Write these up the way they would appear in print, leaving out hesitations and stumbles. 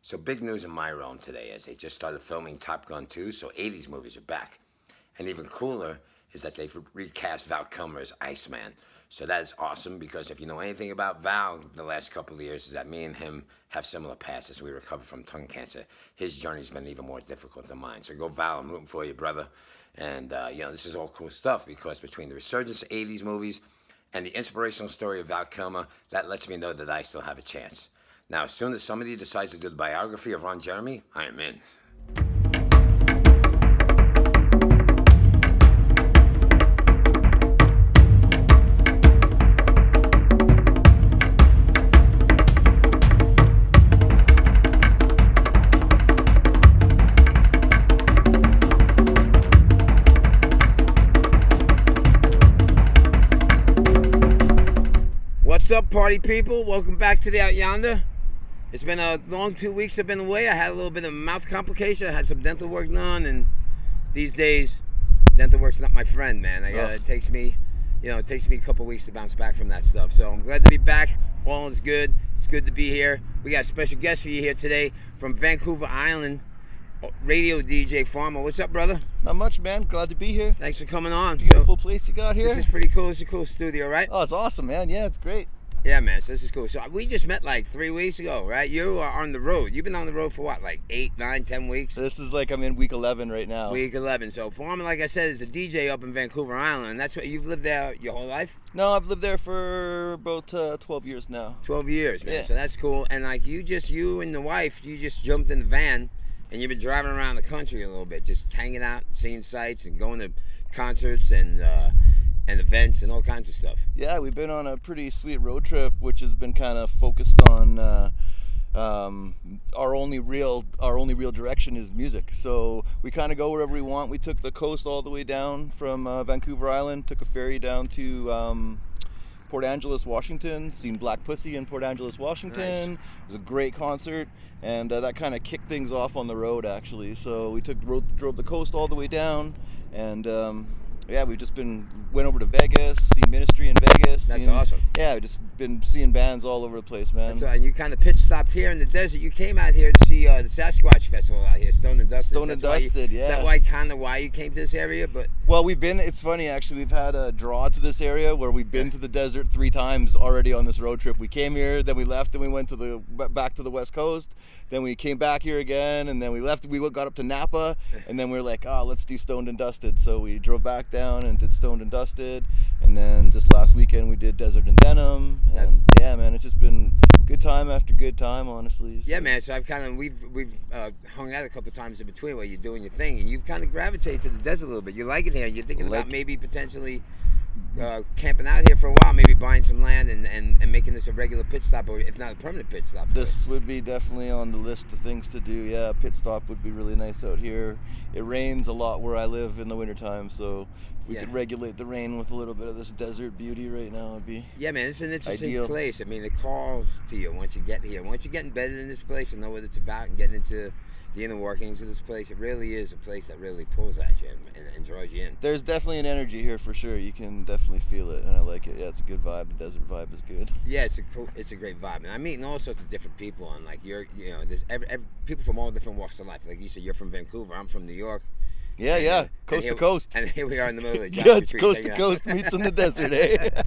So big news in my realm today is they just started filming Top Gun 2, so 80s movies are back. And even cooler is that they've recast Val Kilmer as Iceman. So that is awesome because if you know anything about Val the last couple of years is that me and him have similar pasts as we recover from tongue cancer. His journey's been even more difficult than mine. So go Val, I'm rooting for you, brother. And, this is all cool stuff because between the resurgence of 80s movies and the inspirational story of Val Kilmer, that lets me know that I still have a chance. Now, as soon as somebody decides to do the biography of Ron Jeremy, I am in. What's up, party people? Welcome back to the Out Yonder. It's been a long 2 weeks I've been away. I had a little bit of mouth complication. I had some dental work done, and these days, dental work's not my friend, man. It takes me a couple weeks to bounce back from that stuff. So I'm glad to be back. All is good. It's good to be here. We got a special guest for you here today from Vancouver Island, Radio DJ Farmer. What's up, brother? Not much, man. Glad to be here. Thanks for coming on. Beautiful place you got here. This is pretty cool. It's a cool studio, right? Oh, it's awesome, man. Yeah, it's great. Yeah, man, so this is cool. So we just met like 3 weeks ago, right? You are on the road. You've been on the road for what, like 8, 9, 10 weeks? This is like I'm in week 11 right now. Week 11. So Farmer, like I said, is a DJ up in Vancouver Island. And that's what you've lived there your whole life? No, I've lived there for about 12 years now. 12 years, man. Yeah. So that's cool. And like you and the wife, you just jumped in the van and you've been driving around the country a little bit, just hanging out, seeing sights and going to concerts and events and all kinds of stuff. Yeah, we've been on a pretty sweet road trip, which has been kind of focused on our only real direction is music. So we kind of go wherever we want. We took the coast all the way down from Vancouver Island, took a ferry down to Port Angeles, Washington, seen Black Pussy in Port Angeles, Washington. Nice. It was a great concert, and that kind of kicked things off on the road, actually. So we drove the coast all the way down, and we just went over to Vegas, seen Ministry in Vegas. That's awesome. Yeah, we've just been seeing bands all over the place, man. That's right. And you kind of pitch stopped here in the desert. You came out here to see the Sasquatch Festival out here, Stoned and Dusted. Stoned and Dusted, yeah. Is that why you came to this area? Well, it's funny actually, we've had a draw to this area where we've been to the desert 3 times already on this road trip. We came here, then we left, then we went back to the West Coast, then we came back here again, and then we left, we got up to Napa, and then we were like, let's do Stoned and Dusted. So we drove back down and did Stoned and Dusted, and then just last weekend we did Desert and Denim, and yeah, man, it's just been good time after good time, honestly. Yeah, man. So we've hung out a couple times in between where you're doing your thing, and you've kind of gravitated to the desert a little bit. You like it here. You're thinking about maybe potentially camping out here for a while, maybe buying some land and making this a regular pit stop, or if not a permanent pit stop. This would be definitely on the list of things to do. Yeah, pit stop would be really nice out here. It rains a lot where I live in the wintertime, so if we could regulate the rain with a little bit of this desert beauty right now, it'd be man, it's an interesting ideal place. I mean, it calls to you once you get here. Once you get embedded in this place and know what it's about and get into the inner workings of this place, it really is a place that really pulls at you and draws you in. There's definitely an energy here for sure. You can definitely feel it, and I like it. Yeah, it's a good vibe. The desert vibe is good. Yeah, it's a great vibe, and I'm meeting all sorts of different people, and like there's every people from all different walks of life. Like you said, you're from Vancouver. I'm from New York. Yeah, coast to coast. And here we are in the middle of the yeah, it's coast to coast meets in the desert, eh?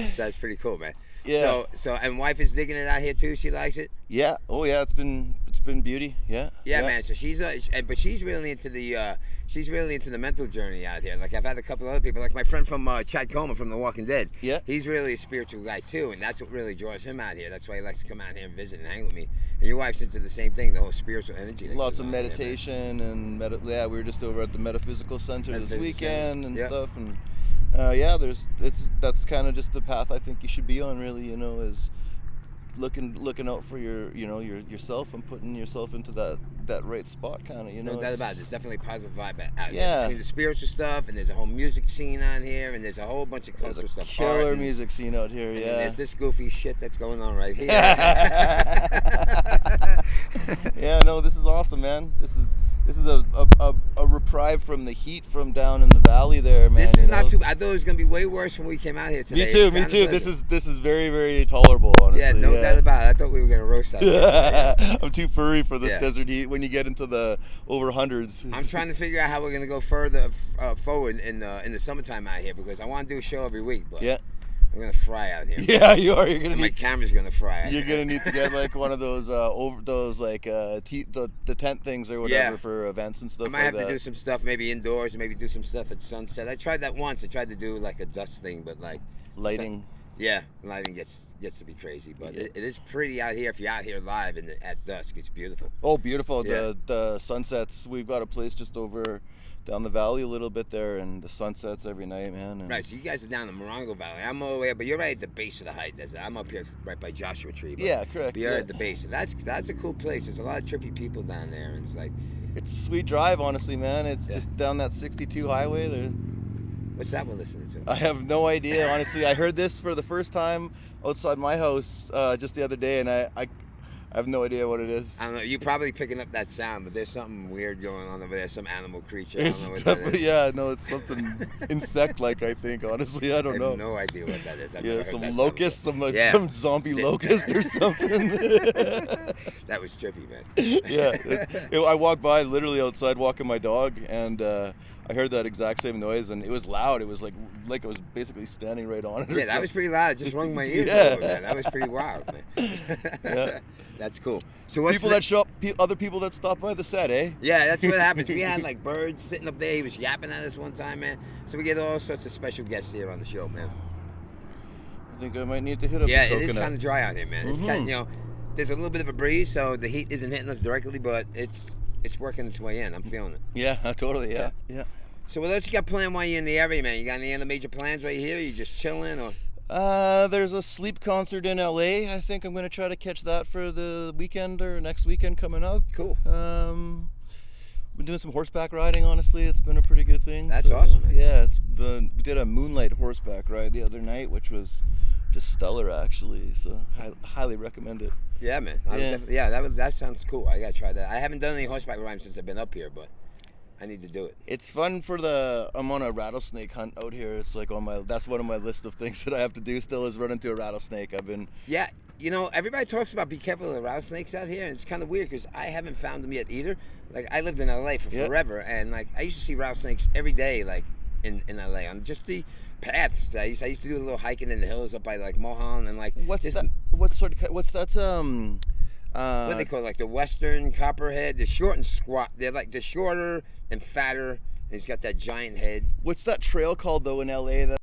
So that's pretty cool, man. Yeah. So and wife is digging it out here too. She likes it. Yeah. Oh yeah, it's been beauty. Yeah. Yeah, man. So she's really into the mental journey out here. Like I've had a couple other people, like my friend from Chad Coleman from The Walking Dead. Yeah. He's really a spiritual guy too, and that's what really draws him out here. That's why he likes to come out here and visit and hang with me. And your wife's into the same thing, the whole spiritual energy. Lots of meditation and we were just over at the Metaphysical Center this weekend and stuff, and that's kind of just the path I think you should be on, really. Is looking out for yourself and putting yourself into that right spot, kind of. No doubt about it. There's definitely a positive vibe out here. Yeah. Between the spiritual stuff, and there's a whole music scene on here, and there's a whole bunch of cultural stuff. Killer music scene out here, and yeah. There's this goofy shit that's going on right here. Yeah, no, this is awesome, man. This is a deprived from the heat from down in the valley there, man. This is not too. I thought it was gonna be way worse when we came out here today. Me too. This is very, very tolerable, honestly. Yeah, no doubt about it. I thought we were gonna roast out here. I'm too furry for this desert heat when you get into the over hundreds. I'm trying to figure out how we're gonna go further forward in the summertime out here, because I want to do a show every week, but I'm gonna fry out here. Yeah, you are. You're gonna. My camera's gonna fry. You're gonna need to get like one of those the tent things or whatever for events and stuff. I might have to do some stuff, maybe indoors, maybe do some stuff at sunset. I tried that once. I tried to do like a dust thing, but like lighting. Lighting gets to be crazy, but it is pretty out here. If you're out here live at dusk, it's beautiful. Oh, beautiful! Yeah. The sunsets. We've got a place just over down the valley a little bit there, and the sunsets every night, man. Right, so you guys are down the Morongo Valley. I'm all the way up, but you're right at the base of the height. I'm up here right by Joshua Tree. Yeah, correct. But you're at the base, and that's a cool place. There's a lot of trippy people down there, and it's a sweet drive, honestly, man. It's just down that 62 highway there. What's that we're listening to? I have no idea, honestly. I heard this for the first time outside my house just the other day, and I have no idea what it is. I don't know. You're probably picking up that sound, but there's something weird going on over there. Some animal creature. I don't know what that is. Yeah, no, it's something insect-like, I think. Honestly, I don't know. I have no idea what that is. Some locust, some zombie locust or something. That was trippy, man. Yeah, I walked by literally outside walking my dog, and I heard that exact same noise, and it was loud. It was like I was basically standing right on it. Yeah, that was pretty loud. It just rung my ears over, man. That was pretty wild, man. That's cool. So what's people that show up, other people that stop by the set, eh? Yeah, that's what happens. We had like birds sitting up there. He was yapping at us one time, man. So we get all sorts of special guests here on the show, man. I think I might need to hit up. Yeah, it is kind of dry out here, man. It's kind of, there's a little bit of a breeze, so the heat isn't hitting us directly, but it's working its way in. I'm feeling it. Yeah, totally. Yeah. So what else you got planned while you're in the area, man? You got any other major plans while you're here? Or you just chilling, or? There's a sleep concert in LA. I think I'm gonna try to catch that for the weekend or next weekend coming up. Cool. Been doing some horseback riding. Honestly, it's been a pretty good thing. That's awesome, man. Yeah, we did a moonlight horseback ride the other night, which was just stellar, actually. So I highly recommend it. Yeah, man. That sounds cool. I gotta try that. I haven't done any horseback riding since I've been up here, but I need to do it. It's fun I'm on a rattlesnake hunt out here. It's like that's one of my list of things that I have to do still is run into a rattlesnake. Yeah, everybody talks about be careful of the rattlesnakes out here, and it's kind of weird because I haven't found them yet either. Like, I lived in LA for forever, and like I used to see rattlesnakes every day, like in LA on just the paths. I used to do a little hiking in the hills up by like Mohan and like. What's that? What's that? What do they call it? Like the Western Copperhead? They're short and squat. They're shorter and fatter. And he's got that giant head. What's that trail called though in LA?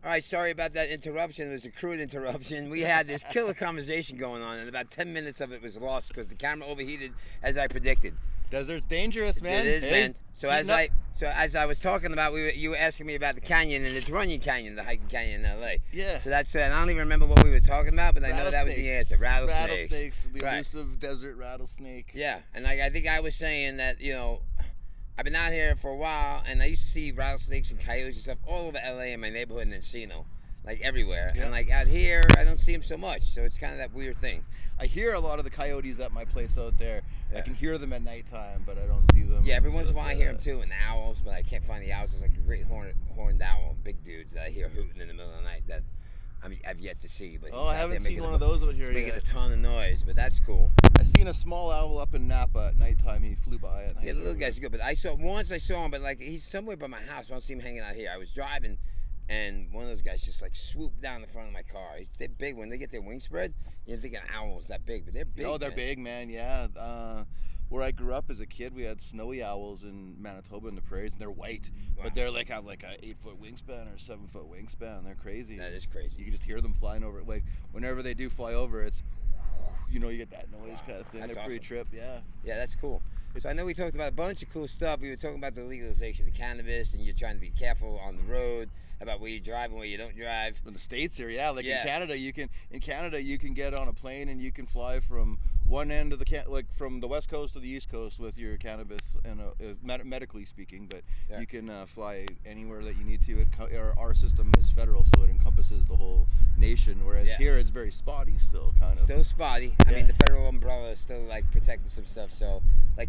All right, sorry about that interruption. It was a crude interruption. We had this killer conversation going on, and about 10 minutes of it was lost because the camera overheated, as I predicted. Desert's dangerous, man. It is, man. So as I was talking about, you were asking me about the canyon, and it's Runyon Canyon, the hiking canyon in LA. Yeah. So that's it. And I don't even remember what we were talking about, but I know that was the answer. Rattlesnakes. The elusive desert rattlesnake. Yeah, and I think I was saying that, I've been out here for a while, and I used to see rattlesnakes and coyotes and stuff all over LA in my neighborhood in Encino, like everywhere. Yeah. And like out here, I don't see them so much. So it's kind of that weird thing. I hear a lot of the coyotes at my place out there. Yeah. I can hear them at nighttime, but I don't see them. Yeah, every once in a while I hear them too, and owls, but I can't find the owls. There's like a great horned owl, big dudes that I hear hooting in the middle of the night that I've yet to see. But I haven't seen one of those out here yet. Making a ton of noise, but that's cool. I seen a small owl up in Napa at nighttime. He flew by at night. Yeah, the little guy's good, but I saw him, but like he's somewhere by my house. I don't see him hanging out here. I was driving, and one of those guys just like swooped down the front of my car. They're big when they get their wings spread. You think an owl is that big, but they're big. Oh, they're big, man. Yeah. Where I grew up as a kid, we had snowy owls in Manitoba in the prairies, and they're white, but they're have like a 8-foot wingspan or a 7-foot wingspan. They're crazy. That is crazy. You can just hear them flying over. Like whenever they do fly over, it's you get that noise kind of thing. That's they're pretty trip. Yeah. Yeah, that's cool. So I know we talked about a bunch of cool stuff. We were talking about the legalization of cannabis, and you're trying to be careful on the road about where you drive and where you don't drive. In the States here, yeah. In Canada, you can get on a plane and you can fly from one end of from the West Coast to the East Coast with your cannabis, and medically speaking. But you can fly anywhere that you need to. Our system is federal, so it encompasses the whole nation. Whereas here, it's very spotty still, kind of. Still spotty. I mean, the federal umbrella is still protecting some stuff. So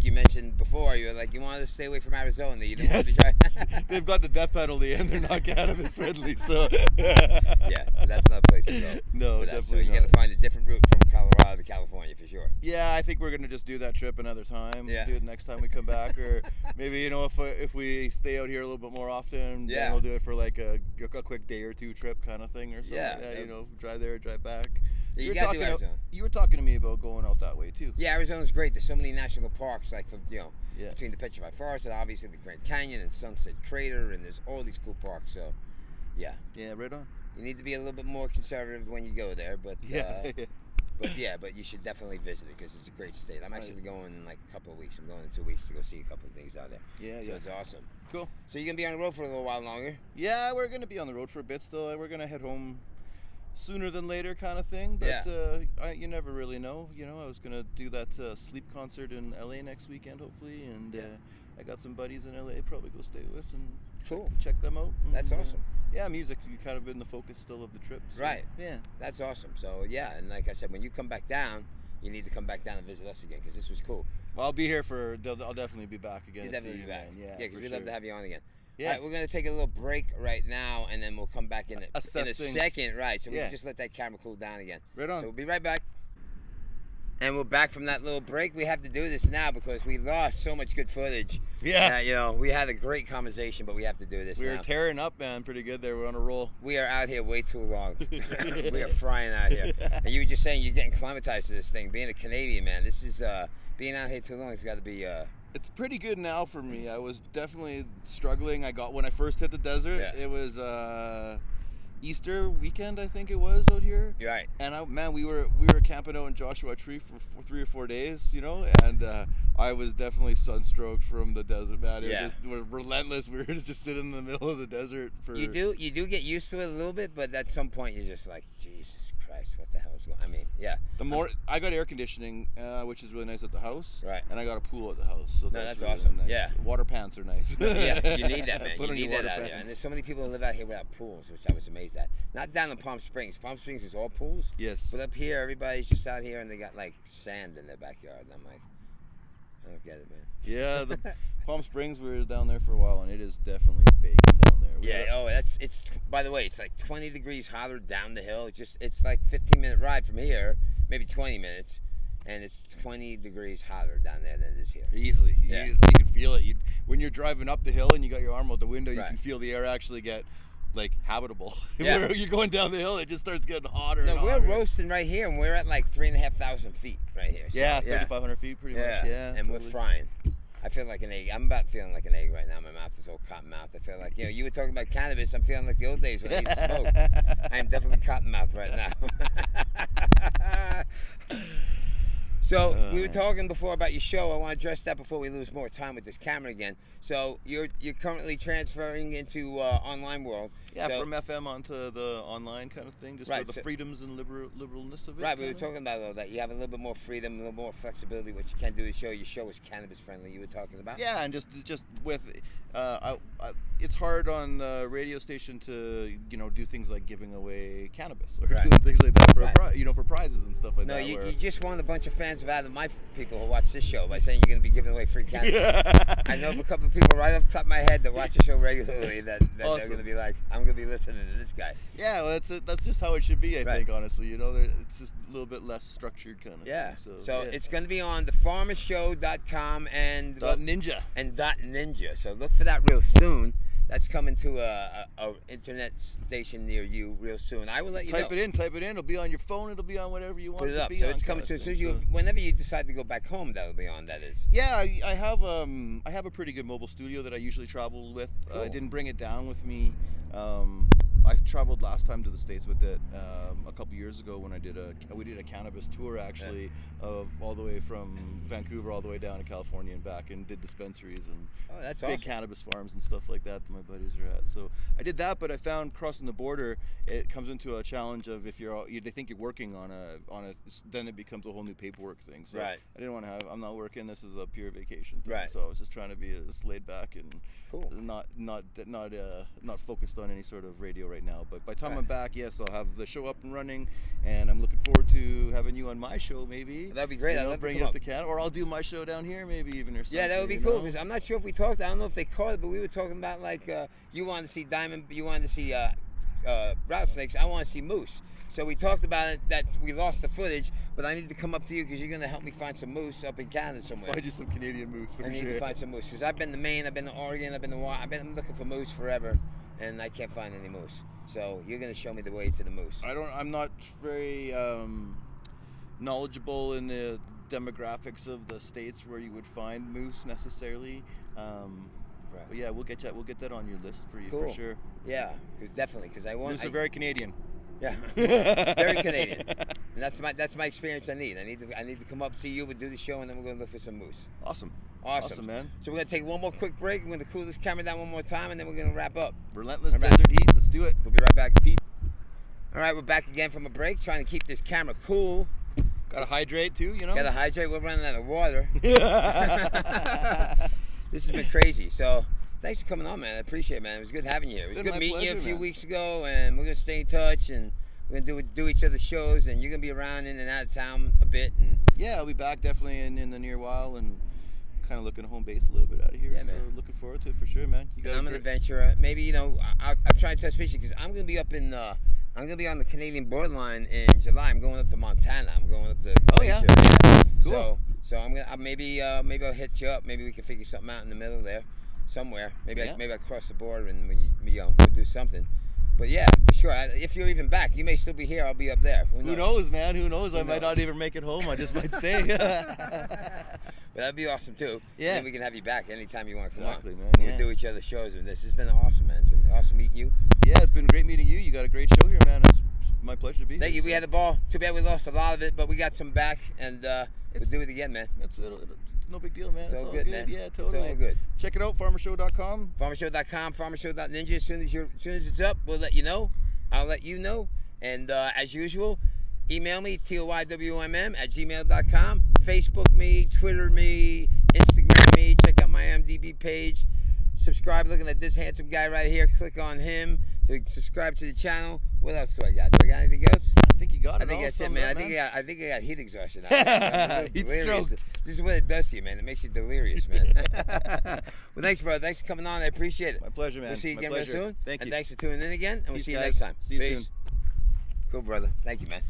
you mentioned before, you were like, you wanted to stay away from Arizona. You didn't want to try. They've got the death penalty and they're not cannabis friendly, so. Yeah, so that's not a place to go. No, definitely So you not. got to find a different route from Colorado to California for sure. Yeah, I think we're gonna just do that trip another time. Yeah. Do it next time we come back, or maybe if we stay out here a little bit more often, Yeah. then we'll do it for like a quick day or two trip kind of thing or something. Yeah. Drive there, drive back. You got to do Arizona. You were talking to me about going out that way too. Yeah, Arizona's great. There's so many national parks, like Yeah. between the Petrified Forest and obviously the Grand Canyon and Sunset Crater, and there's all these cool parks. So, yeah. Yeah, right on. You need to be a little bit more conservative when you go there, but Yeah. but you should definitely visit it because it's a great state. I'm actually going in like a couple of weeks. I'm going in 2 weeks to go see a couple of things out there. Yeah, so it's awesome. Cool. So you're gonna be on the road for a little while longer? Yeah, we're gonna be on the road for a bit still. We're gonna head home sooner than later kind of thing, but you never really know. I was gonna do that sleep concert in LA next weekend hopefully, and I got some buddies in LA probably go stay with and cool. check them out. And, That's awesome. Yeah, music kind of been the focus still of the trip. So, Right. Yeah. That's awesome. So yeah, and like I said, when you come back down, you need to come back down and visit us again because this was cool. Well, I'll be here I'll definitely be back again. You'll to definitely see be you, back. man. Yeah, because for we'd love sure. to have you on again. Yeah. All right, we're going to take a little break right now, and then we'll come back in a second. Right, so we can just let that camera cool down again. Right on. So we'll be right back. And we're back from that little break. We have to do this now because we lost so much good footage. Yeah. We had a great conversation, but we have to do this We now. were tearing up, man, pretty good there. We're on a roll. We are out here way too long. We are frying out here. And you were just saying you're getting acclimatized to this thing. Being a Canadian, man, this is, being out here too long, it's got to be... It's pretty good now for me. I was definitely struggling. When I first hit the desert, it was Easter weekend, I think it was out here. You're right. And we were camping out in Joshua Tree for 3 or 4 days, and I was definitely sunstroked from the desert, man. We were relentless. We were just sitting in the middle of the desert for. You do get used to it a little bit, but at some point you're just like, Jesus Christ, what the hell is going on? I mean, yeah. I got air conditioning, which is really nice at the house. Right. And I got a pool at the house. So that's really awesome. Nice. Yeah. Water pants are nice. Yeah, you need that, man. Put You on your need that water out here. pants. And there's so many people who live out here without pools, which I was amazed at. Not down in Palm Springs. Palm Springs is all pools. Yes. But up here, everybody's just out here and they got like sand in their backyard. And I'm like, I don't get it, man. Yeah, the Palm Springs, we were down there for a while, and it is definitely baking down there. It's by the way, it's like 20 degrees hotter down the hill. It's like 15-minute ride from here, maybe 20 minutes, and it's 20 degrees hotter down there than it is here. Easily. Yeah. You can feel it. When you're driving up the hill and you got your arm out the window, you Right. can feel the air actually get like habitable. Yeah. Where you're going down the hill, it just starts getting hotter. No, and we're hotter. roasting right here, and we're at like 3,500 feet right here. So, Yeah, 3,500 feet pretty much. Yeah, and we're totally. frying. I feel like an egg. I'm about feeling like an egg right now. My mouth is all cotton mouth. I feel like, you were talking about cannabis. I'm feeling like the old days when I used to smoke. I am definitely cotton mouth right now. So we were talking before about your show. I want to address that before we lose more time with this camera again. So you're currently transferring into online world. Yeah, so, from FM onto the online kind of thing, just Right, for the so- freedoms and liberalness of it. Right, we were kinda. talking about all that. You have a little bit more freedom, a little more flexibility. What you can do to show your show is cannabis friendly. You were talking about. Yeah, and just with, it's hard on the radio station to do things like giving away cannabis or Right. doing things like that for Right. for prizes and stuff like No, that. you where- just won a bunch of fans of Adam, my people who watch this show by saying you're going to be giving away free cannabis. I know of a couple of people right off the top of my head that watch the show regularly that they're Awesome. going to be like, I'm going to be listening to this guy. Yeah, well, that's just how it should be, I Right. think, honestly. It's just a little bit less structured kind of Yeah. thing. So yeah. it's going to be on thefarmershow.com and .ninja. and .ninja. So look for that real soon. That's coming to a internet station near you real soon. I will let you know. Type it in. It'll be on your phone. It'll be on whatever you want Put it it to up. be So on it's coming kind of soon. thing. Whenever you decide to go back home, that'll be on. That is. Yeah, I have a pretty good mobile studio that I usually travel with. Cool. I didn't bring it down with me. I traveled last time to the States with it a couple years ago when we did a cannabis tour actually of all the way from Vancouver all the way down to California and back, and did dispensaries and That's big awesome. cannabis farms and stuff like that my buddies are at. So I did that, but I found crossing the border, it comes into a challenge of if they think you're working on a, then it becomes a whole new paperwork thing. So Right. I didn't want to I'm not working. This is a pure vacation thing. Right. So I was just trying to be as laid back and Cool. not focused on any sort of radio right right now. But by the time Right. I'm back, yes, I'll have the show up and running, and I'm looking forward to having you on my show, maybe. That'd be great. You I'd know, love to bring come you up up. to Canada, or I'll do my show down here, maybe even or something. Yeah, that would be you cool. know? Because I'm not sure if we talked. I don't know if they caught it, but we were talking about like you wanted to see diamond, you wanted to see rattlesnakes. I want to see moose. So we talked about it that we lost the footage, but I need to come up to you because you're going to help me find some moose up in Canada somewhere. Find you some Canadian moose for I need sure. to find some moose because I've been to Maine, I've been to Oregon, I've been looking for moose forever, and I can't find any moose. So you're going to show me the way to the moose. I'm not very knowledgeable in the demographics of the states where you would find moose necessarily. Right. But yeah, we'll get that on your list for you Cool. for sure. Yeah, definitely because I want. Moose are very Canadian. Yeah, very Canadian, and that's my experience. I need to come up, see you, but do the show, and then we're gonna look for some moose. Awesome, So man. we're gonna take one more quick break. We're gonna cool this camera down one more time, and then we're gonna wrap up. Relentless All right. desert heat. Let's do it. We'll be right back. Peace. All right, we're back again from a break, trying to keep this camera cool. Gotta hydrate too, you know. Gotta hydrate. We're running out of water. This has been crazy. So thanks for coming on, man. I appreciate it, man. It was good having you here. It was Been good my meeting you a pleasure, few man. weeks ago, and we're gonna stay in touch, and we're gonna do each other's shows, and you're gonna be around in and out of town a bit, and Yeah, I'll be back definitely in the near while, and kind of looking at home base a little bit out of here. Yeah, so man. looking forward to it for sure, man. You and got I'm an adventurer. Maybe I'll try and touch base because I'm gonna be up in I'm gonna be on the Canadian borderline in July. I'm going up to Montana. I'm going up to Oh, yeah? Glacier. Cool. So I'm gonna maybe I'll hit you up. Maybe we can figure something out in the middle there, somewhere. Maybe Yeah. I cross the border and we'll do something. But yeah, for sure. If you're even back, you may still be here. I'll be up there. Who knows, man? Who knows? I Who might knows? not even make it home. I just might stay. But that'd be awesome too. Yeah. And then we can have you back anytime you want to come Exactly, on. man, We'll yeah. do each other's shows with this. It's been awesome, man. It's been awesome meeting you. Yeah, it's been great meeting you. You got a great show here, man. It's my pleasure to be Thank here. you. We had the ball. Too bad we lost a lot of it, but we got some back, and we'll do it again, man. It's no big deal, man. It's all good, man. Yeah, It's totally. all good. Check it out, farmershow.com. Farmershow.com, farmershow.ninja. As soon as it's up, we'll let you know. I'll let you know. And as usual, email me, toywomm@gmail.com. Facebook me, Twitter me, Instagram me. Check out my IMDb page. Subscribe looking at this handsome guy right here. Click on him to subscribe to the channel. What else do I got? Do I got anything else? I think you got it. I think all, that's it, sum man. up, I think I got heat exhaustion. I'm a little Heat delirious. stroke. This is what it does to you, man. It makes you delirious, man. Well, thanks, brother. Thanks for coming on. I appreciate it. My pleasure, man. We'll see you My again real pleasure. soon. Thank And you. thanks for tuning in again. And we'll Peace, see you guys. next time. See you Peace. soon. Cool, brother. Thank you, man.